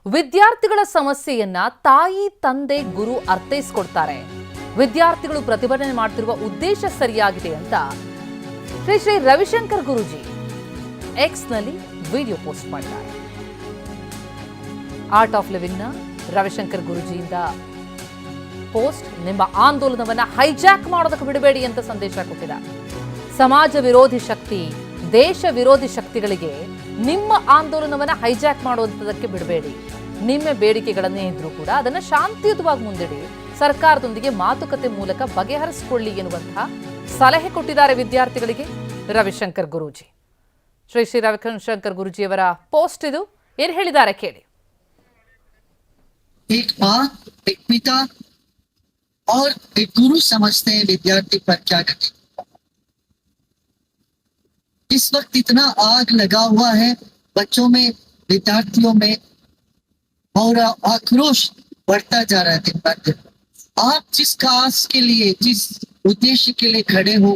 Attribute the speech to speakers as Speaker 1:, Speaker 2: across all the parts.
Speaker 1: ವಿದ್ಯಾರ್ಥಿಗಳ ಸಮಸ್ಯೆಯನ್ನ ತಾಯಿ ತಂದೆ ಗುರು ಅರ್ಥೈಸಿಕೊಳ್ತಾರೆ. ವಿದ್ಯಾರ್ಥಿಗಳು ಪ್ರತಿಭಟನೆ ಮಾಡ್ತಿರುವ ಉದ್ದೇಶ ಸರಿಯಾಗಿದೆ ಅಂತ ಶ್ರೀ ಶ್ರೀ ರವಿಶಂಕರ್ ಗುರೂಜಿ ಎಕ್ಸ್ ನಲ್ಲಿ ವಿಡಿಯೋ ಪೋಸ್ಟ್ ಮಾಡಿದ್ದಾರೆ. ಆರ್ಟ್ ಆಫ್ ಲಿವಿಂಗ್ ನ ರವಿಶಂಕರ್ ಗುರೂಜಿಯಿಂದ ಪೋಸ್ಟ್, ನಿಮ್ಮ ಆಂದೋಲನವನ್ನ ಹೈಜಾಕ್ ಮಾಡೋದಕ್ಕೆ ಬಿಡಬೇಡಿ ಅಂತ ಸಂದೇಶ ಕೊಟ್ಟಿದ್ದಾರೆ. ಸಮಾಜ ವಿರೋಧಿ ಶಕ್ತಿ, ದೇಶ ವಿರೋಧಿ ಶಕ್ತಿಗಳಿಗೆ ನಿಮ್ಮ ಆಂದೋಲನವನ್ನ ಹೈಜಾಕ್ ಮಾಡುವಂತದಕ್ಕೆ ಬಿಡಬೇಡಿ. ನಿಮ್ಮ ಬೇಡಿಕೆಗಳನ್ನೇ ಇದ್ರೂ ಕೂಡ ಅದನ್ನ ಶಾಂತಿಯುತವಾಗಿ ಮುಂದಿಡಿ, ಸರ್ಕಾರದೊಂದಿಗೆ ಮಾತುಕತೆ ಮೂಲಕ ಬಗೆಹರಿಸಿಕೊಳ್ಳಿ ಎನ್ನುವಂತಹ ಸಲಹೆ ಕೊಟ್ಟಿದ್ದಾರೆ ವಿದ್ಯಾರ್ಥಿಗಳಿಗೆ ರವಿಶಂಕರ್ ಗುರೂಜಿ. ಶ್ರೀ ಶ್ರೀ ರವಿಶಂಕರ್ ಗುರೂಜಿಯವರ ಪೋಸ್ಟ್ ಇದು. ಏನು ಹೇಳಿದ್ದಾರೆ ಕೇಳಿ.
Speaker 2: एक माँ, एक पिता और एक गुरु समझते हैं विद्यार्थी पर क्या करें। इस वक्त इतना आग लगा हुआ है बच्चों में, विद्यार्थियों में, और आक्रोश बढ़ता जा रहा है दिन ब दिन। आप जिस काज के लिए, जिस उद्देश्य के लिए खड़े हो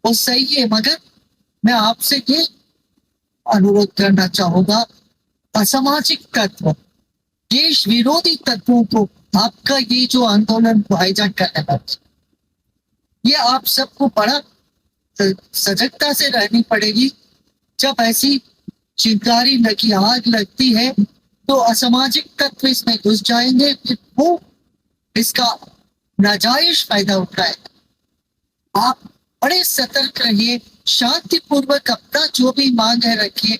Speaker 2: वो सही है, मगर मैं आपसे ये अनुरोध करना चाहूंगा, असामाजिक तत्व, देश विरोधी तत्वों को आपका ये जो आंदोलन को हाईजैक करने लगे, ये आप सबको बड़ा सजगता से रहनी पड़ेगी। जब ऐसी चिंगारी लगी, आग लगती है तो असामाजिक तत्व इसमें घुस जाएंगे, फिर वो इसका नाजायज फायदा उठाए। आप बड़े सतर्क रहिए, शांतिपूर्वक अपना जो भी मांग है रखिए,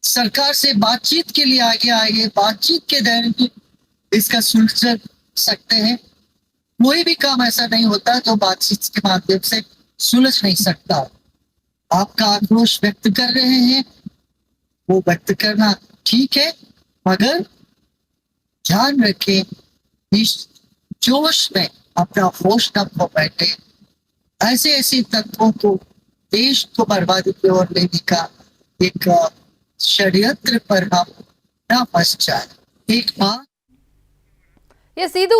Speaker 2: सरकार से बातचीत के लिए आगे आइए, बातचीत के दायरे में इसका सुलझ सकते हैं। कोई भी काम ऐसा नहीं होता जो बातचीत के माध्यम से सुलझ नहीं सकता। आपका आक्रोश व्यक्त कर रहे हैं, वो व्यक्त करना ठीक है, मगर ध्यान रखें, इस जोश में अपना होश न खो बैठे। ऐसे तत्वों को देश को बर्बादी की ओर लेने का एक ಷಡ್ಯಂತ್ರ पर हम न फंस जाए। एक माँ
Speaker 1: ಎಸ್, ಇದು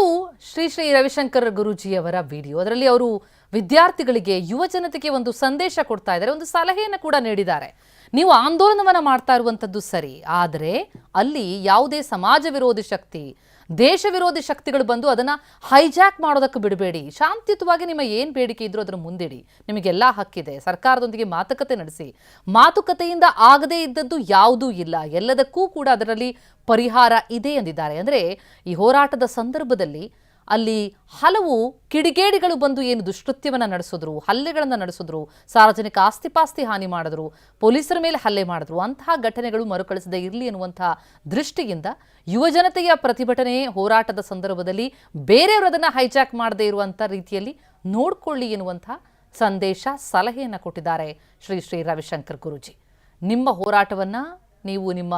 Speaker 1: ಶ್ರೀ ಶ್ರೀ ರವಿಶಂಕರ್ ಗುರೂಜಿಯವರ ವಿಡಿಯೋ. ಅದರಲ್ಲಿ ಅವರು ವಿದ್ಯಾರ್ಥಿಗಳಿಗೆ, ಯುವ ಜನತೆಗೆ ಒಂದು ಸಂದೇಶ ಕೊಡ್ತಾ ಇದ್ದಾರೆ, ಒಂದು ಸಲಹೆಯನ್ನು ಕೂಡ ನೀಡಿದ್ದಾರೆ. ನೀವು ಆಂದೋಲನವನ್ನ ಮಾಡ್ತಾ ಇರುವಂಥದ್ದು ಸರಿ, ಆದರೆ ಅಲ್ಲಿ ಯಾವುದೇ ಸಮಾಜ ವಿರೋಧಿ ಶಕ್ತಿ, ದೇಶ ವಿರೋಧಿ ಶಕ್ತಿಗಳು ಬಂದು ಅದನ್ನ ಹೈಜಾಕ್ ಮಾಡೋದಕ್ಕೆ ಬಿಡಬೇಡಿ. ಶಾಂತಿಯುತವಾಗಿ ನಿಮ್ಮ ಏನು ಬೇಡಿಕೆ ಇದ್ರೂ ಅದನ್ನು ಮುಂದಿಡಿ. ನಿಮಗೆಲ್ಲ ಹಕ್ಕಿದೆ. ಸರ್ಕಾರದೊಂದಿಗೆ ಮಾತುಕತೆ ನಡೆಸಿ. ಮಾತುಕತೆಯಿಂದ ಆಗದೇ ಇದ್ದದ್ದು ಯಾವುದೂ ಇಲ್ಲ, ಎಲ್ಲದಕ್ಕೂ ಕೂಡ ಅದರಲ್ಲಿ ಪರಿಹಾರ ಇದೆ ಎಂದಿದ್ದಾರೆ. ಅಂದರೆ ಈ ಹೋರಾಟದ ಸಂದರ್ಭದಲ್ಲಿ ಅಲ್ಲಿ ಹಲವು ಕಿಡಿಗೇಡಿಗಳು ಬಂದು ಏನು ದುಷ್ಕೃತ್ಯವನ್ನು ನಡೆಸಿದ್ರು, ಹಲ್ಲೆಗಳನ್ನು ನಡೆಸಿದ್ರು, ಸಾರ್ವಜನಿಕ ಆಸ್ತಿಪಾಸ್ತಿ ಹಾನಿ ಮಾಡಿದ್ರು, ಪೊಲೀಸರ ಮೇಲೆ ಹಲ್ಲೆ ಮಾಡಿದ್ರು, ಅಂತಹ ಘಟನೆಗಳು ಮರುಕಳಿಸದೇ ಇರಲಿ ಎನ್ನುವಂತಹ ದೃಷ್ಟಿಯಿಂದ ಯುವಜನತೆಯ ಪ್ರತಿಭಟನೆ ಹೋರಾಟದ ಸಂದರ್ಭದಲ್ಲಿ ಬೇರೆಯವರು ಅದನ್ನು ಹೈಜಾಕ್ ಮಾಡದೇ ಇರುವಂಥ ರೀತಿಯಲ್ಲಿ ನೋಡಿಕೊಳ್ಳಿ ಎನ್ನುವಂಥ ಸಂದೇಶ, ಸಲಹೆಯನ್ನು ಕೊಟ್ಟಿದ್ದಾರೆ ಶ್ರೀ ಶ್ರೀ ರವಿಶಂಕರ್ ಗುರೂಜಿ. ನಿಮ್ಮ ಹೋರಾಟವನ್ನು ನೀವು, ನಿಮ್ಮ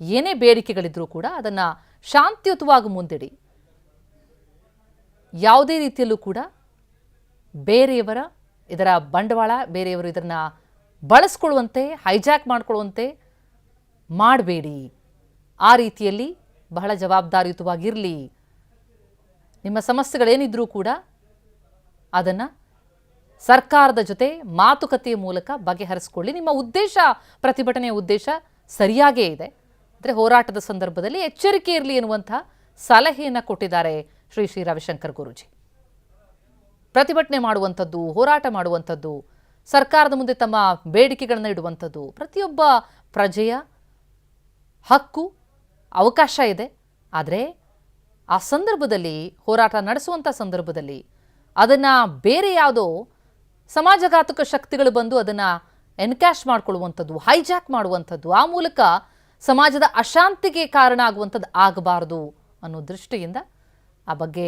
Speaker 1: ಏನೇ ಬೇಡಿಕೆಗಳಿದ್ರೂ ಕೂಡ ಅದನ್ನು ಶಾಂತಿಯುತವಾಗಿ ಮುಂದಿಡಿ. ಯಾವುದೇ ರೀತಿಯಲ್ಲೂ ಕೂಡ ಬೇರೆಯವರ ಇದರ ಬಂಡವಾಳ, ಬೇರೆಯವರು ಇದನ್ನು ಬಳಸ್ಕೊಳ್ಳುವಂತೆ, ಹೈಜಾಕ್ ಮಾಡಿಕೊಳ್ಳುವಂತೆ ಮಾಡಬೇಡಿ. ಆ ರೀತಿಯಲ್ಲಿ ಬಹಳ ಜವಾಬ್ದಾರಿಯುತವಾಗಿರಲಿ. ನಿಮ್ಮ ಸಮಸ್ಯೆಗಳೇನಿದ್ರೂ ಕೂಡ ಅದನ್ನು ಸರ್ಕಾರದ ಜೊತೆ ಮಾತುಕತೆಯ ಮೂಲಕ ಬಗೆಹರಿಸ್ಕೊಳ್ಳಿ. ನಿಮ್ಮ ಉದ್ದೇಶ, ಪ್ರತಿಭಟನೆಯ ಉದ್ದೇಶ ಸರಿಯಾಗೇ ಇದೆ, ಅಂದರೆ ಹೋರಾಟದ ಸಂದರ್ಭದಲ್ಲಿ ಎಚ್ಚರಿಕೆ ಇರಲಿ ಎನ್ನುವಂಥ ಸಲಹೆಯನ್ನು ಕೊಟ್ಟಿದ್ದಾರೆ ಶ್ರೀ ಶ್ರೀ ರವಿಶಂಕರ್ ಗುರೂಜಿ. ಪ್ರತಿಭಟನೆ ಮಾಡುವಂಥದ್ದು, ಹೋರಾಟ ಮಾಡುವಂಥದ್ದು, ಸರ್ಕಾರದ ಮುಂದೆ ತಮ್ಮ ಬೇಡಿಕೆಗಳನ್ನು ಇಡುವಂಥದ್ದು ಪ್ರತಿಯೊಬ್ಬ ಪ್ರಜೆಯ ಹಕ್ಕು, ಅವಕಾಶ ಇದೆ. ಆದರೆ ಆ ಸಂದರ್ಭದಲ್ಲಿ, ಹೋರಾಟ ನಡೆಸುವಂಥ ಸಂದರ್ಭದಲ್ಲಿ ಅದನ್ನು ಬೇರೆ ಯಾವುದೋ ಸಮಾಜಘಾತಕ ಶಕ್ತಿಗಳು ಬಂದು ಅದನ್ನು ಎನ್ಕ್ಯಾಶ್ ಮಾಡಿಕೊಳ್ಳುವಂಥದ್ದು, ಹೈಜಾಕ್ ಮಾಡುವಂಥದ್ದು, ಆ ಮೂಲಕ ಸಮಾಜದ ಅಶಾಂತಿಗೆ ಕಾರಣ ಆಗುವಂಥದ್ದು ಆಗಬಾರದು ಅನ್ನೋ ದೃಷ್ಟಿಯಿಂದ ಆ ಬಗ್ಗೆ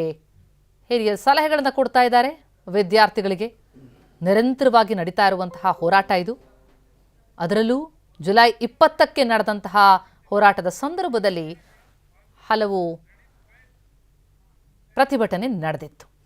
Speaker 1: ಹಿರಿಯ ಸಲಹೆಗಳನ್ನು ಕೊಡ್ತಾ ಇದ್ದಾರೆ ವಿದ್ಯಾರ್ಥಿಗಳಿಗೆ. ನಿರಂತರವಾಗಿ ನಡೀತಾ ಇರುವಂತಹ ಹೋರಾಟ ಇದು. ಅದರಲ್ಲೂ ಜುಲೈ 20ಕ್ಕೆ ನಡೆದಂತಹ ಹೋರಾಟದ ಸಂದರ್ಭದಲ್ಲಿ ಹಲವು ಪ್ರತಿಭಟನೆ ನಡೆದಿತ್ತು.